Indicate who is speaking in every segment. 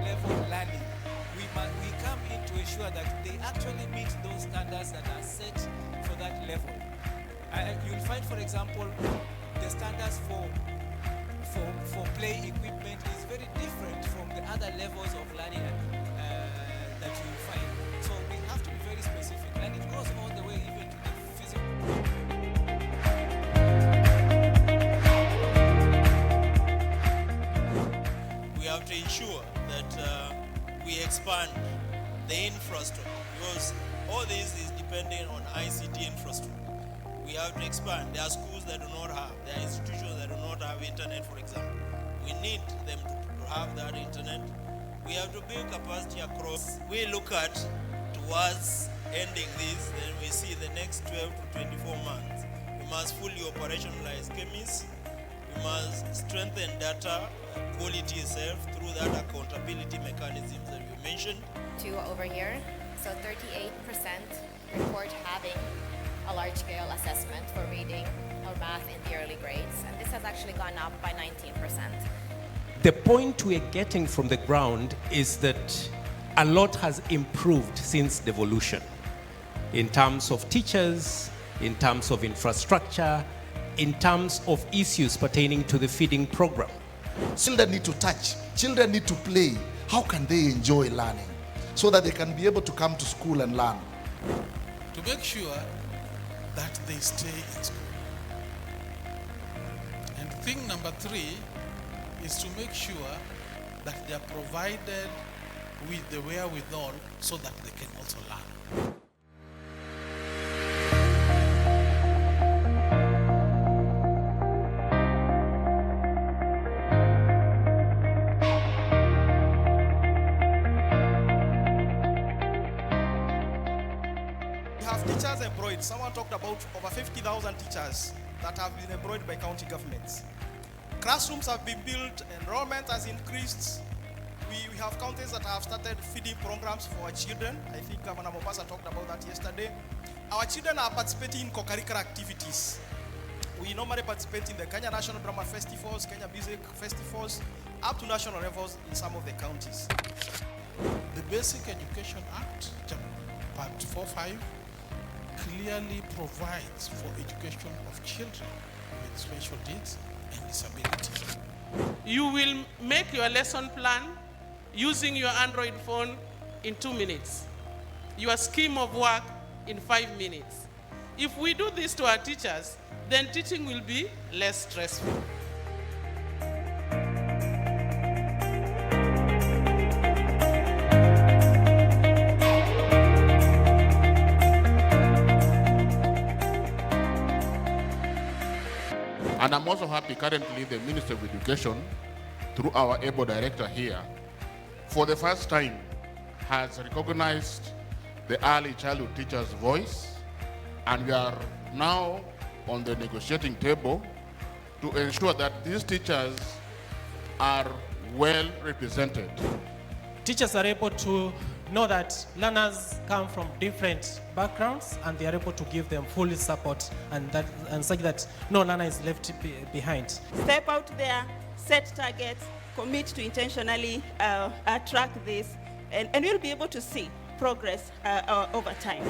Speaker 1: level learning, we come in to ensure that they actually meet those standards that are set for that level. You'll find, for example, the standards for play equipment is very different from the other levels of learning that you'll find. So we have to be very specific, and it goes all the way even to the physical.
Speaker 2: We have to ensure that we expand the infrastructure, because all this is dependent on ICT infrastructure. We have to expand. There are schools that do not have, there are institutions that do not have internet, for example. We need them to have that internet. We have to build capacity across. We look at towards ending this, then we see the next 12 to 24 months. We must fully operationalize chemists. We must strengthen data quality itself through that accountability mechanisms that you mentioned.
Speaker 3: Over here, so 38% report having a large-scale assessment for reading or math in the early grades, and this has actually gone up by 19%.
Speaker 4: The point we're getting from the ground is that a lot has improved since devolution in terms of teachers, in terms of infrastructure, in terms of issues pertaining to the feeding program.
Speaker 5: Children need to touch, children need to play. How can they enjoy learning so that they can be able to come to school and learn?
Speaker 6: To make sure that they stay in school. And thing number 3 is to make sure that they are provided with the wherewithal so that they can also learn.
Speaker 7: We have teachers employed. Someone talked about over 50,000 teachers that have been employed by county governments. Classrooms have been built, enrollment has increased. We have counties that have started feeding programs for our children. I think Governor Mombasa talked about that yesterday. Our children are participating in co-curricular activities. We normally participate in the Kenya National Drama Festivals, Kenya Music Festivals, up to national levels in some of the counties.
Speaker 6: The Basic Education Act, Part 4.5, clearly provides for education of children with special needs and disabilities.
Speaker 8: You will make your lesson plan using your Android phone in 2 minutes. Your scheme of work in 5 minutes. If we do this to our teachers, then teaching will be less stressful.
Speaker 9: And I'm also happy currently the Minister of Education, through our ABLE director here, for the first time has recognized the early childhood teacher's voice, and we are now on the negotiating table to ensure that these teachers are well represented.
Speaker 10: Teachers are able to know that learners come from different backgrounds and they are able to give them full support and such that no learner is left behind.
Speaker 11: Step out there, set targets, commit to intentionally track this, and we'll be able to see progress over time.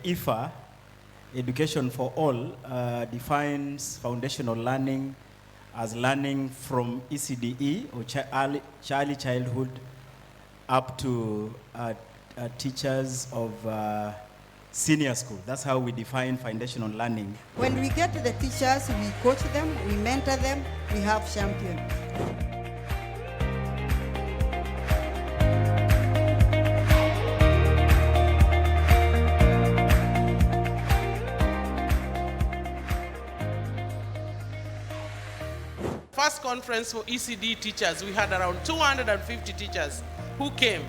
Speaker 12: IFA, Education for All, defines foundational learning as learning from ECDE, or early childhood, up to teachers of senior school. That's how we define foundational learning.
Speaker 13: When we get to the teachers, we coach them, we mentor them, we have champions.
Speaker 8: First conference for ECD teachers, we had around 250 teachers who came,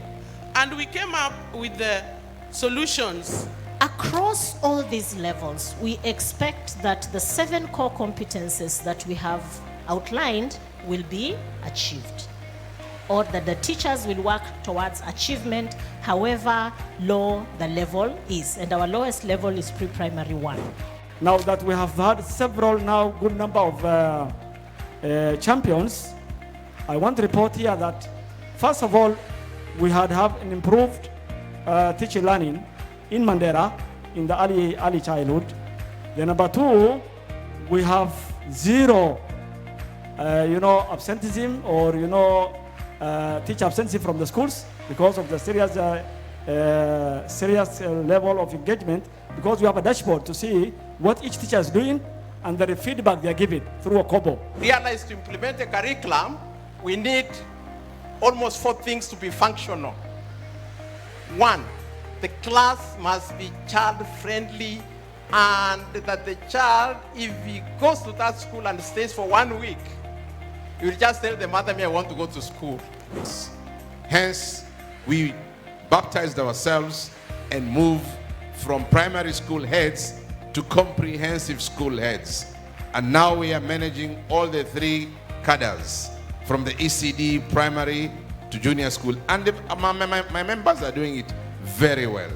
Speaker 8: and we came up with the solutions.
Speaker 14: Across all these levels, we expect that the 7 core competences that we have outlined will be achieved. or that the teachers will work towards achievement, however low the level is. And our lowest level is pre-primary 1.
Speaker 15: Now that we have had several now good number of champions, I want to report here that first of all, we have an improved teaching learning in Mandera in the early childhood. Then number 2, we have zero, absenteeism or teacher absenteeism from the schools because of the serious level of engagement. Because we have a dashboard to see what each teacher is doing and the feedback they are giving through a Kobo.
Speaker 16: Realize to implement a curriculum, we need almost 4 things to be functional. 1, the class must be child-friendly, and that the child, if he goes to that school and stays for 1 week, he will just tell the mother, I want to go to school.
Speaker 17: Hence, we baptized ourselves and moved from primary school heads to comprehensive school heads. And now we are managing all the 3 cadres, from the ECD, primary to junior school. And my members are doing it very well.